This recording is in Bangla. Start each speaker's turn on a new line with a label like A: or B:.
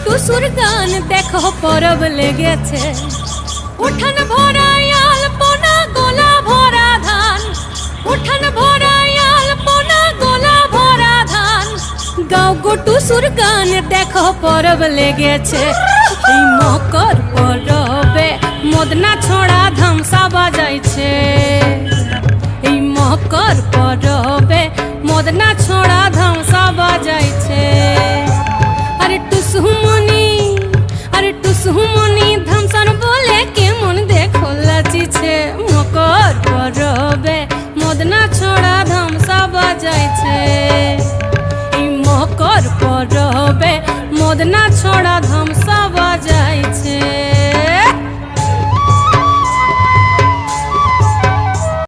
A: টুসুর গান দেখো পরব লেগেছে। উঠান ভরা আলপনা গোলা ভরা ধান, উঠান ভরা আলপনা গোলা ভরা ধান। গাও গো টুসুর গান দেখো পরব লেগেছে। এই মকর পরবে মদনা ছড়া ধামসা বাজাইছে। এই মকর পরবে মদনা ছড়া ধামসা বাজাইছে। আরে টুসুমনি, আরে টুসুমনি ধামসান বলে কেমন দেখো লাচিছে। মকর পরবে মদনা ছড়া ধামসা বাজাইছে। এই মকর পরবে মদনা ছড়া ধামসা বাজাইছে।